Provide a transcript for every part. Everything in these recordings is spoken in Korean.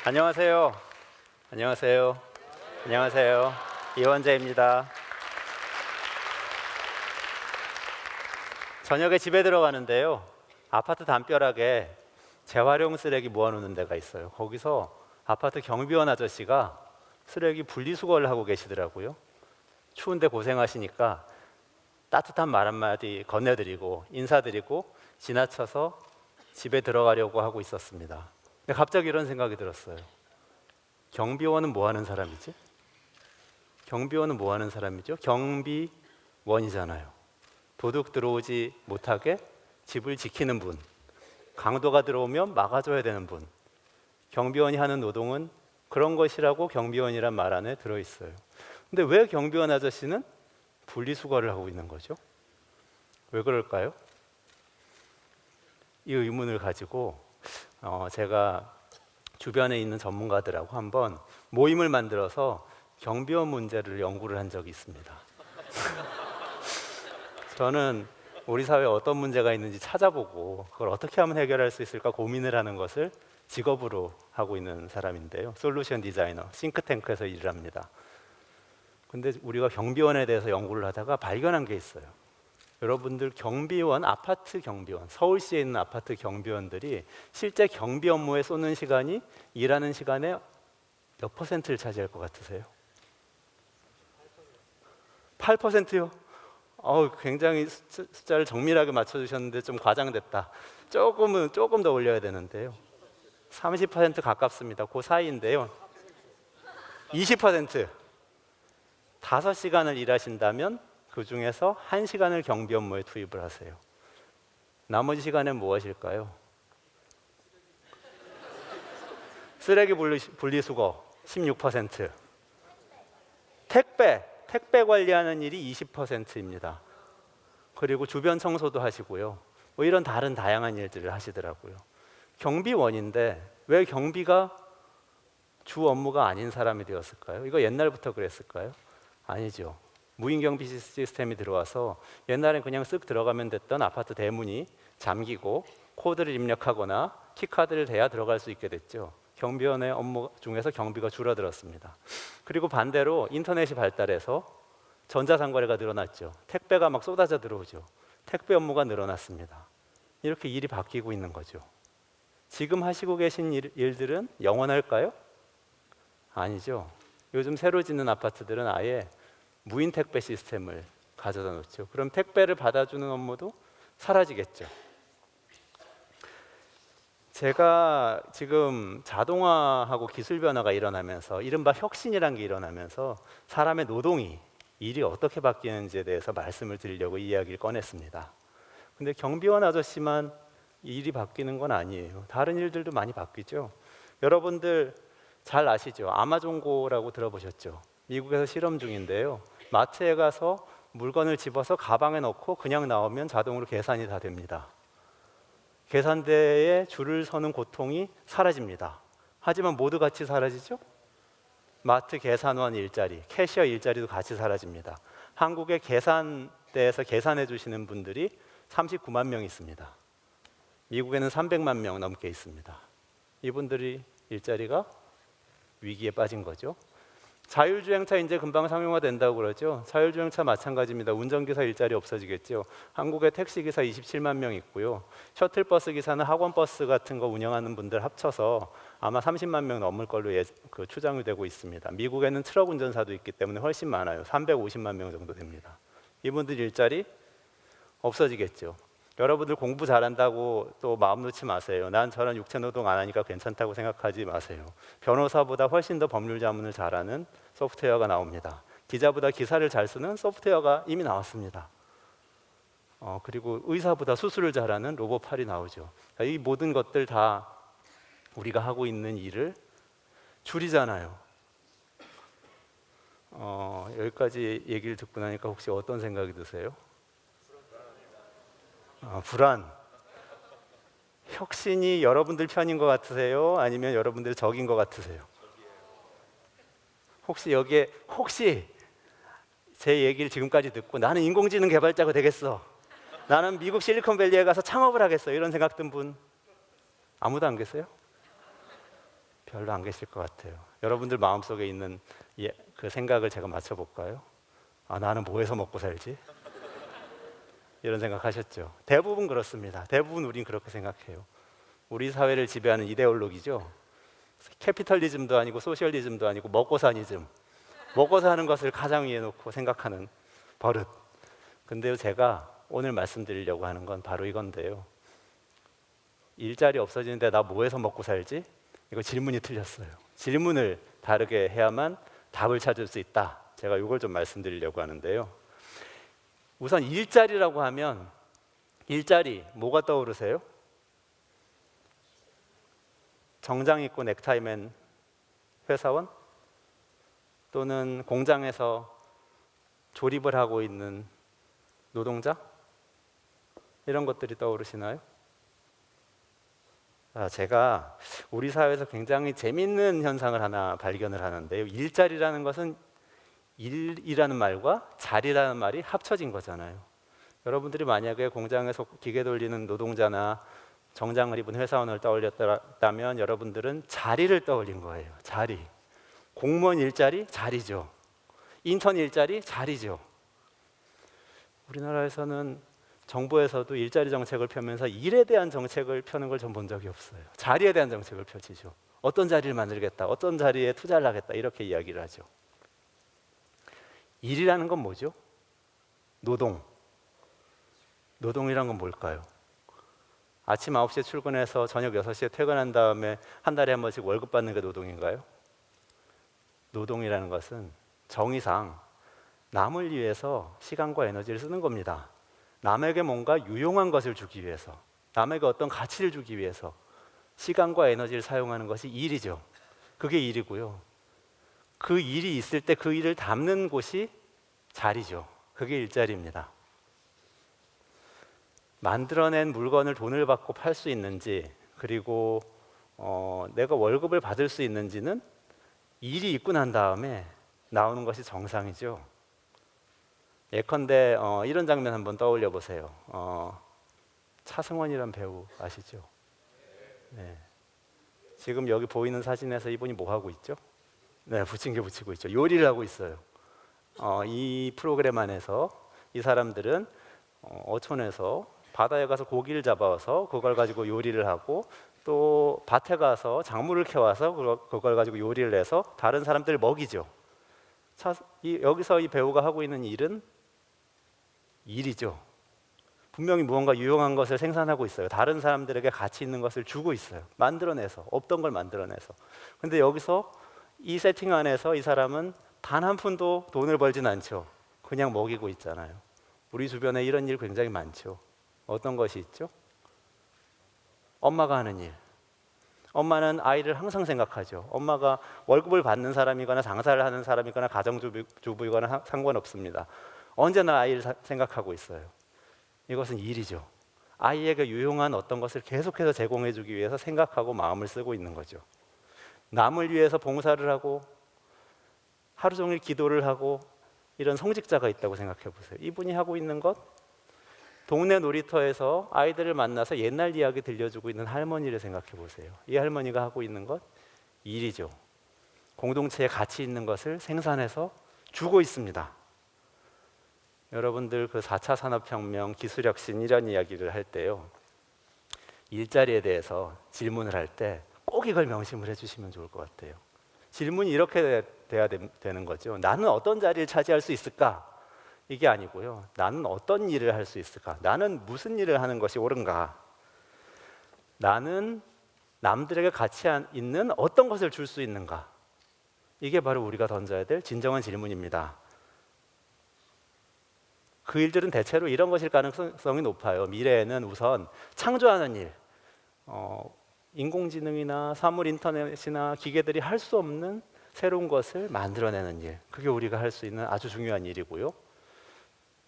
안녕하세요. 안녕하세요. 안녕하세요. 이원재입니다. 저녁에 집에 들어가는데요. 아파트 담벼락에 재활용 쓰레기 모아놓는 데가 있어요. 거기서 아파트 경비원 아저씨가 쓰레기 분리수거를 하고 계시더라고요. 추운데 고생하시니까 따뜻한 말 한마디 건네드리고 인사드리고 지나쳐서 집에 들어가려고 하고 있었습니다. 근데 갑자기 이런 생각이 들었어요. 경비원은 뭐 하는 사람이지? 경비원은 뭐 하는 사람이죠? 경비원이잖아요. 도둑 들어오지 못하게 집을 지키는 분, 강도가 들어오면 막아줘야 되는 분. 경비원이 하는 노동은 그런 것이라고 경비원이란 말 안에 들어있어요. 근데 왜 경비원 아저씨는 분리수거를 하고 있는 거죠? 왜 그럴까요? 이 의문을 가지고 제가 주변에 있는 전문가들하고 한번 모임을 만들어서 경비원 문제를 연구를 한 적이 있습니다. 저는 우리 사회에 어떤 문제가 있는지 찾아보고 그걸 어떻게 하면 해결할 수 있을까 고민을 하는 것을 직업으로 하고 있는 사람인데요. 솔루션 디자이너, 싱크탱크에서 일을 합니다. 근데 우리가 경비원에 대해서 연구를 하다가 발견한 게 있어요. 여러분들 경비원, 아파트 경비원, 서울시에 있는 아파트 경비원들이 실제 경비 업무에 쏟는 시간이 일하는 시간의 몇 %를 차지할 것 같으세요? 8%요? 굉장히 숫자를 정밀하게 맞춰주셨는데 좀 과장됐다. 조금 더 올려야 되는데요. 30% 가깝습니다. 그 사이인데요. 20%. 5시간을 일하신다면 그 중에서 1시간을 경비 업무에 투입을 하세요. 나머지 시간엔 뭐 하실까요? 쓰레기 분리수거 16%. 택배 관리하는 일이 20%입니다. 그리고 주변 청소도 하시고요. 뭐 이런 다른 다양한 일들을 하시더라고요. 경비원인데 왜 경비가 주 업무가 아닌 사람이 되었을까요? 이거 옛날부터 그랬을까요? 아니죠. 무인경비 시스템이 들어와서 옛날엔 그냥 쓱 들어가면 됐던 아파트 대문이 잠기고 코드를 입력하거나 키카드를 대야 들어갈 수 있게 됐죠. 경비원의 업무 중에서 경비가 줄어들었습니다. 그리고 반대로 인터넷이 발달해서 전자상거래가 늘어났죠. 택배가 막 쏟아져 들어오죠. 택배 업무가 늘어났습니다. 이렇게 일이 바뀌고 있는 거죠. 지금 하시고 계신 일들은 영원할까요? 아니죠. 요즘 새로 짓는 아파트들은 아예 무인 택배 시스템을 가져다 놓죠. 그럼 택배를 받아주는 업무도 사라지겠죠. 제가 지금 자동화하고 기술 변화가 일어나면서 이른바 혁신이라는 게 일어나면서 사람의 노동이 일이 어떻게 바뀌는지에 대해서 말씀을 드리려고 이 이야기를 꺼냈습니다. 근데 경비원 아저씨만 일이 바뀌는 건 아니에요. 다른 일들도 많이 바뀌죠. 여러분들 잘 아시죠? 아마존고라고 들어보셨죠? 미국에서 실험 중인데요. 마트에 가서 물건을 집어서 가방에 넣고 그냥 나오면 자동으로 계산이 다 됩니다. 계산대에 줄을 서는 고통이 사라집니다. 하지만 모두 같이 사라지죠? 마트 계산원 일자리, 캐셔 일자리도 같이 사라집니다. 한국의 계산대에서 계산해 주시는 분들이 39만 명 있습니다. 미국에는 300만 명 넘게 있습니다. 이분들이 일자리가 위기에 빠진 거죠. 자율주행차 이제 금방 상용화된다고 그러죠. 자율주행차 마찬가지입니다. 운전기사 일자리 없어지겠죠. 한국에 택시기사 27만 명 있고요. 셔틀버스 기사는 학원버스 같은 거 운영하는 분들 합쳐서 아마 30만 명 넘을 걸로 추정이 되고 있습니다. 미국에는 트럭 운전사도 있기 때문에 훨씬 많아요. 350만 명 정도 됩니다. 이분들 일자리 없어지겠죠. 여러분들 공부 잘한다고 또 마음 놓지 마세요. 난 저런 육체노동 안 하니까 괜찮다고 생각하지 마세요. 변호사보다 훨씬 더 법률 자문을 잘하는 소프트웨어가 나옵니다. 기자보다 기사를 잘 쓰는 소프트웨어가 이미 나왔습니다. 그리고 의사보다 수술을 잘하는 로봇팔이 나오죠. 이 모든 것들 다 우리가 하고 있는 일을 줄이잖아요. 여기까지 얘기를 듣고 나니까 혹시 어떤 생각이 드세요? 불안. 혁신이 여러분들 편인 것 같으세요? 아니면 여러분들 적인 것 같으세요? 혹시 여기에 제 얘기를 지금까지 듣고 나는 인공지능 개발자가 되겠어, 나는 미국 실리콘밸리에 가서 창업을 하겠어, 이런 생각 든 분 아무도 안 계세요? 별로 안 계실 것 같아요. 여러분들 마음속에 있는 그 생각을 제가 맞춰볼까요? 아, 나는 뭐 해서 먹고 살지? 이런 생각하셨죠? 대부분 그렇습니다. 대부분 우린 그렇게 생각해요. 우리 사회를 지배하는 이데올로기죠. 캐피털리즘도 아니고 소셜리즘도 아니고 먹고사니즘. 먹고 사는 것을 가장 위에 놓고 생각하는 버릇. 근데요, 제가 오늘 말씀드리려고 하는 건 바로 이건데요. 일자리 없어지는데 나 뭐 해서 먹고 살지? 이거 질문이 틀렸어요. 질문을 다르게 해야만 답을 찾을 수 있다. 제가 이걸 좀 말씀드리려고 하는데요. 우선 일자리라고 하면 일자리 뭐가 떠오르세요? 정장 입고 넥타이 맨 회사원? 또는 공장에서 조립을 하고 있는 노동자? 이런 것들이 떠오르시나요? 제가 우리 사회에서 굉장히 재밌는 현상을 하나 발견을 하는데요. 일자리라는 것은 일이라는 말과 자리라는 말이 합쳐진 거잖아요. 여러분들이 만약에 공장에서 기계 돌리는 노동자나 정장을 입은 회사원을 떠올렸다면 여러분들은 자리를 떠올린 거예요. 자리. 공무원 일자리 자리죠. 인턴 일자리 자리죠. 우리나라에서는 정부에서도 일자리 정책을 펴면서 일에 대한 정책을 펴는 걸 전 본 적이 없어요. 자리에 대한 정책을 펼치죠. 어떤 자리를 만들겠다, 어떤 자리에 투자를 하겠다 이렇게 이야기를 하죠. 일이라는 건 뭐죠? 노동. 노동이란 건 뭘까요? 아침 9시에 출근해서 저녁 6시에 퇴근한 다음에 한 달에 한 번씩 월급 받는 게 노동인가요? 노동이라는 것은 정의상 남을 위해서 시간과 에너지를 쓰는 겁니다. 남에게 뭔가 유용한 것을 주기 위해서, 남에게 어떤 가치를 주기 위해서 시간과 에너지를 사용하는 것이 일이죠. 그게 일이고요. 그 일이 있을 때 그 일을 담는 곳이 자리죠. 그게 일자리입니다. 만들어낸 물건을 돈을 받고 팔 수 있는지, 그리고 내가 월급을 받을 수 있는지는 일이 있고 난 다음에 나오는 것이 정상이죠. 예컨대 이런 장면 한번 떠올려 보세요. 차승원이란 배우 아시죠? 네. 지금 여기 보이는 사진에서 이분이 뭐 하고 있죠? 네, 부침개 부치고 있죠. 요리를 하고 있어요. 이 프로그램 안에서 이 사람들은 어촌에서 바다에 가서 고기를 잡아와서 그걸 가지고 요리를 하고, 또 밭에 가서 작물을 캐와서 그걸 가지고 요리를 해서 다른 사람들을 먹이죠. 여기서 이 배우가 하고 있는 일은 일이죠. 분명히 무언가 유용한 것을 생산하고 있어요. 다른 사람들에게 가치 있는 것을 주고 있어요. 만들어내서, 없던 걸 만들어내서. 근데 여기서 이 세팅 안에서 이 사람은 단 한 푼도 돈을 벌진 않죠. 그냥 먹이고 있잖아요. 우리 주변에 이런 일 굉장히 많죠. 어떤 것이 있죠? 엄마가 하는 일. 엄마는 아이를 항상 생각하죠. 엄마가 월급을 받는 사람이거나 장사를 하는 사람이거나 가정주부이거나 상관없습니다. 언제나 아이를 생각하고 있어요. 이것은 일이죠. 아이에게 유용한 어떤 것을 계속해서 제공해주기 위해서 생각하고 마음을 쓰고 있는 거죠. 남을 위해서 봉사를 하고 하루 종일 기도를 하고 이런 성직자가 있다고 생각해 보세요. 이분이 하고 있는 것, 동네 놀이터에서 아이들을 만나서 옛날 이야기 들려주고 있는 할머니를 생각해 보세요. 이 할머니가 하고 있는 것, 일이죠. 공동체에 가치 있는 것을 생산해서 주고 있습니다. 여러분들 그 4차 산업혁명, 기술혁신 이런 이야기를 할 때요, 일자리에 대해서 질문을 할 때 꼭 이걸 명심을 해주시면 좋을 것 같아요. 질문이 이렇게 돼야 되는 거죠. 나는 어떤 자리를 차지할 수 있을까? 이게 아니고요. 나는 어떤 일을 할 수 있을까? 나는 무슨 일을 하는 것이 옳은가? 나는 남들에게 가치 있는 어떤 것을 줄 수 있는가? 이게 바로 우리가 던져야 될 진정한 질문입니다. 그 일들은 대체로 이런 것일 가능성이 높아요. 미래에는 우선 창조하는 일, 인공지능이나 사물 인터넷이나 기계들이 할 수 없는 새로운 것을 만들어내는 일, 그게 우리가 할 수 있는 아주 중요한 일이고요.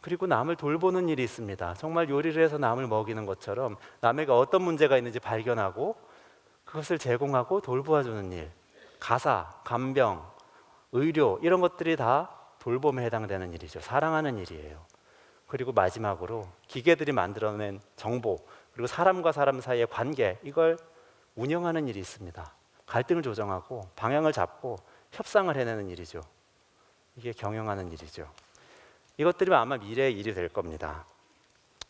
그리고 남을 돌보는 일이 있습니다. 정말 요리를 해서 남을 먹이는 것처럼 남에게 어떤 문제가 있는지 발견하고 그것을 제공하고 돌보아주는 일, 가사, 간병, 의료 이런 것들이 다 돌봄에 해당되는 일이죠. 사랑하는 일이에요. 그리고 마지막으로 기계들이 만들어낸 정보, 그리고 사람과 사람 사이의 관계, 이걸 운영하는 일이 있습니다. 갈등을 조정하고 방향을 잡고 협상을 해내는 일이죠. 이게 경영하는 일이죠. 이것들이 아마 미래의 일이 될 겁니다.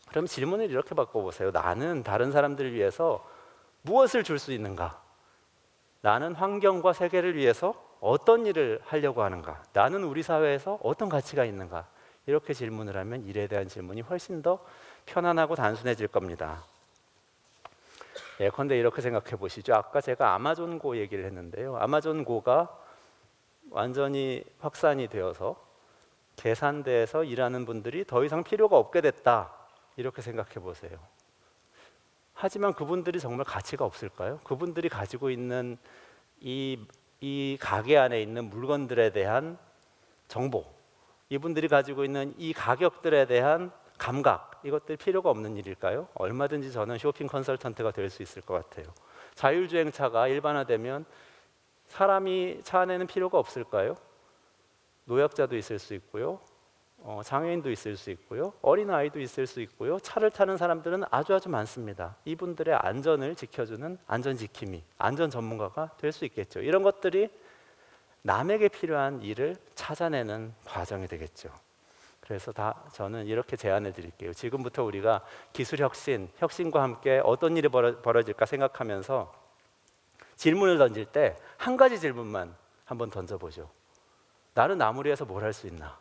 그럼 질문을 이렇게 바꿔보세요. 나는 다른 사람들을 위해서 무엇을 줄 수 있는가? 나는 환경과 세계를 위해서 어떤 일을 하려고 하는가? 나는 우리 사회에서 어떤 가치가 있는가? 이렇게 질문을 하면 일에 대한 질문이 훨씬 더 편안하고 단순해질 겁니다. 예컨대 이렇게 생각해 보시죠. 아까 제가 아마존고 얘기를 했는데요. 아마존고가 완전히 확산이 되어서 계산대에서 일하는 분들이 더 이상 필요가 없게 됐다. 이렇게 생각해 보세요. 하지만 그분들이 정말 가치가 없을까요? 그분들이 가지고 있는 이 가게 안에 있는 물건들에 대한 정보, 이분들이 가지고 있는 이 가격들에 대한 감각, 이것들 필요가 없는 일일까요? 얼마든지 저는 쇼핑 컨설턴트가 될 수 있을 것 같아요. 자율주행차가 일반화되면 사람이 차 안에는 필요가 없을까요? 노약자도 있을 수 있고요, 장애인도 있을 수 있고요, 어린아이도 있을 수 있고요. 차를 타는 사람들은 아주 많습니다. 이분들의 안전을 지켜주는 안전지킴이, 안전 전문가가 될 수 있겠죠. 이런 것들이 남에게 필요한 일을 찾아내는 과정이 되겠죠. 그래서 저는 이렇게 제안해 드릴게요. 지금부터 우리가 기술 혁신과 함께 어떤 일이 벌어질까 생각하면서 질문을 던질 때 한 가지 질문만 한번 던져보죠. 나는 남을 위해서 뭘 할 수 있나?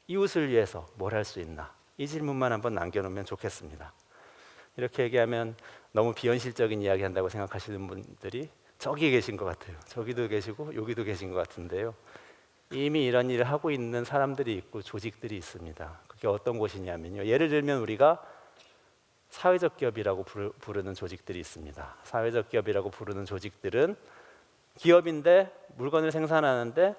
이웃을 위해서 뭘 할 수 있나? 이 질문만 한번 남겨놓으면 좋겠습니다. 이렇게 얘기하면 너무 비현실적인 이야기 한다고 생각하시는 분들이 저기 계신 것 같아요. 저기도 계시고 여기도 계신 것 같은데요. 이미 이런 일을 하고 있는 사람들이 있고 조직들이 있습니다. 그게 어떤 곳이냐면요. 예를 들면 우리가 사회적 기업이라고 부르는 조직들이 있습니다. 사회적 기업이라고 부르는 조직들은 기업인데 물건을 생산하는데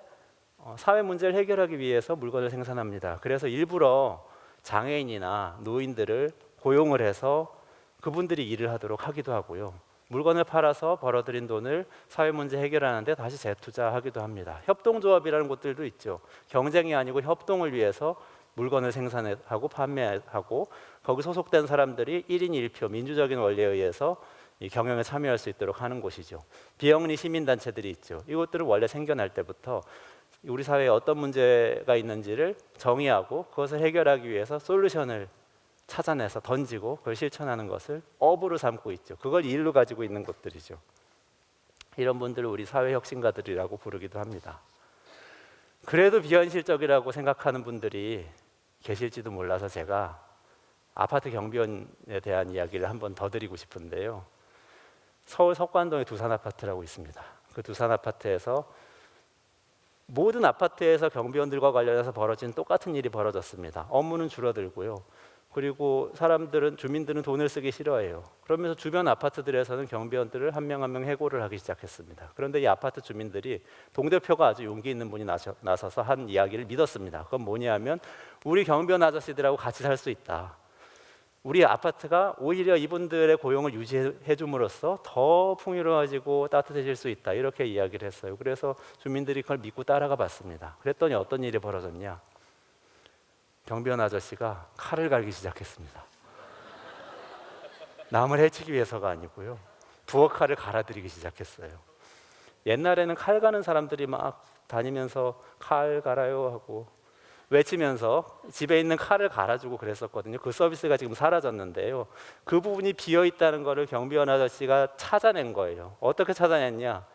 사회 문제를 해결하기 위해서 물건을 생산합니다. 그래서 일부러 장애인이나 노인들을 고용을 해서 그분들이 일을 하도록 하기도 하고요. 물건을 팔아서 벌어들인 돈을 사회 문제 해결하는데 다시 재투자하기도 합니다. 협동조합이라는 곳들도 있죠. 경쟁이 아니고 협동을 위해서 물건을 생산하고 판매하고 거기 소속된 사람들이 1인 1표 민주적인 원리에 의해서 이 경영에 참여할 수 있도록 하는 곳이죠. 비영리 시민단체들이 있죠. 이것들은 원래 생겨날 때부터 우리 사회에 어떤 문제가 있는지를 정의하고 그것을 해결하기 위해서 솔루션을 찾아내서 던지고 그걸 실천하는 것을 업으로 삼고 있죠. 그걸 일로 가지고 있는 것들이죠. 이런 분들을 우리 사회혁신가들이라고 부르기도 합니다. 그래도 비현실적이라고 생각하는 분들이 계실지도 몰라서 제가 아파트 경비원에 대한 이야기를 한번 더 드리고 싶은데요. 서울 석관동에 두산아파트라고 있습니다. 그 두산아파트에서 모든 아파트에서 경비원들과 관련해서 벌어진 똑같은 일이 벌어졌습니다. 업무는 줄어들고요. 그리고 주민들은 돈을 쓰기 싫어해요. 그러면서 주변 아파트들에서는 경비원들을 한 명 한 명 해고를 하기 시작했습니다. 그런데 이 아파트 주민들이 동대표가 아주 용기 있는 분이 나서서 한 이야기를 믿었습니다. 그건 뭐냐면 우리 경비원 아저씨들하고 같이 살 수 있다. 우리 아파트가 오히려 이분들의 고용을 유지해 줌으로써 더 풍요로워지고 따뜻해질 수 있다. 이렇게 이야기를 했어요. 그래서 주민들이 그걸 믿고 따라가 봤습니다. 그랬더니 어떤 일이 벌어졌냐? 경비원 아저씨가 칼을 갈기 시작했습니다. 남을 해치기 위해서가 아니고요. 부엌칼을 갈아들이기 시작했어요. 옛날에는 칼 가는 사람들이 막 다니면서 칼 갈아요 하고 외치면서 집에 있는 칼을 갈아주고 그랬었거든요. 그 서비스가 지금 사라졌는데요. 그 부분이 비어 있다는 것을 경비원 아저씨가 찾아낸 거예요. 어떻게 찾아냈냐?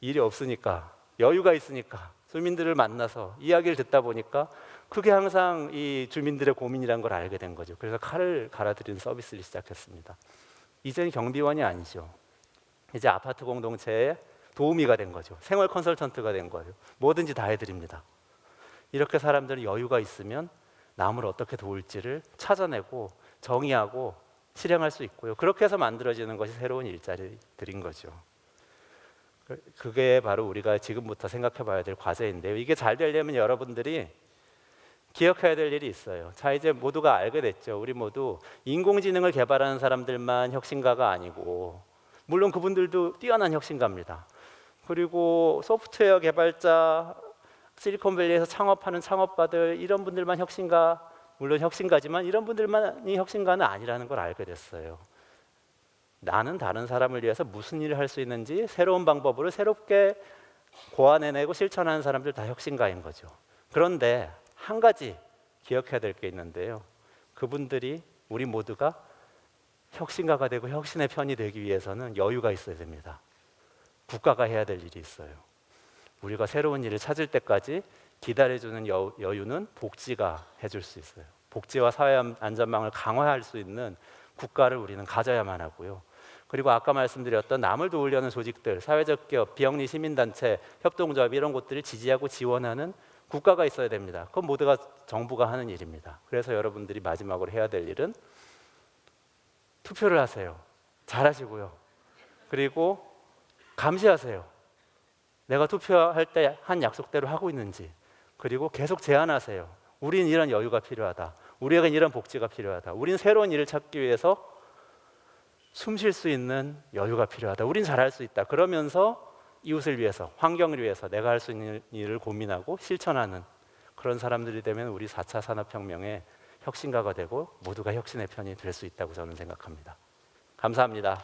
일이 없으니까, 여유가 있으니까 주민들을 만나서 이야기를 듣다 보니까 그게 항상 이 주민들의 고민이라는 걸 알게 된 거죠. 그래서 칼을 갈아드리는 서비스를 시작했습니다. 이제는 경비원이 아니죠. 이제 아파트 공동체에 도우미가 된 거죠. 생활 컨설턴트가 된 거예요. 뭐든지 다 해드립니다. 이렇게 사람들은 여유가 있으면 남을 어떻게 도울지를 찾아내고 정의하고 실행할 수 있고요. 그렇게 해서 만들어지는 것이 새로운 일자리들인 거죠. 그게 바로 우리가 지금부터 생각해 봐야 될 과제인데요. 이게 잘 되려면 여러분들이 기억해야 될 일이 있어요. 자, 이제 모두가 알게 됐죠. 우리 모두 인공지능을 개발하는 사람들만 혁신가가 아니고, 물론 그분들도 뛰어난 혁신가입니다. 그리고 소프트웨어 개발자, 실리콘밸리에서 창업하는 창업가들, 이런 분들만 혁신가, 물론 혁신가지만 이런 분들만이 혁신가는 아니라는 걸 알게 됐어요. 나는 다른 사람을 위해서 무슨 일을 할 수 있는지 새로운 방법으로 새롭게 고안해내고 실천하는 사람들 다 혁신가인 거죠. 그런데 한 가지 기억해야 될 게 있는데요. 그분들이 우리 모두가 혁신가가 되고 혁신의 편이 되기 위해서는 여유가 있어야 됩니다. 국가가 해야 될 일이 있어요. 우리가 새로운 일을 찾을 때까지 기다려주는 여유는 복지가 해줄 수 있어요. 복지와 사회 안전망을 강화할 수 있는 국가를 우리는 가져야만 하고요. 그리고 아까 말씀드렸던 남을 도우려는 조직들, 사회적 기업, 비영리 시민단체, 협동조합 이런 곳들을 지지하고 지원하는 국가가 있어야 됩니다. 그건 모두가 정부가 하는 일입니다. 그래서 여러분들이 마지막으로 해야 될 일은 투표를 하세요. 잘하시고요. 그리고 감시하세요. 내가 투표할 때 한 약속대로 하고 있는지. 그리고 계속 제안하세요. 우린 이런 여유가 필요하다. 우리에겐 이런 복지가 필요하다. 우린 새로운 일을 찾기 위해서 숨 쉴 수 있는 여유가 필요하다. 우린 잘할 수 있다. 그러면서 이웃을 위해서, 환경을 위해서 내가 할 수 있는 일을 고민하고 실천하는 그런 사람들이 되면 우리 4차 산업혁명의 혁신가가 되고 모두가 혁신의 편이 될 수 있다고 저는 생각합니다. 감사합니다.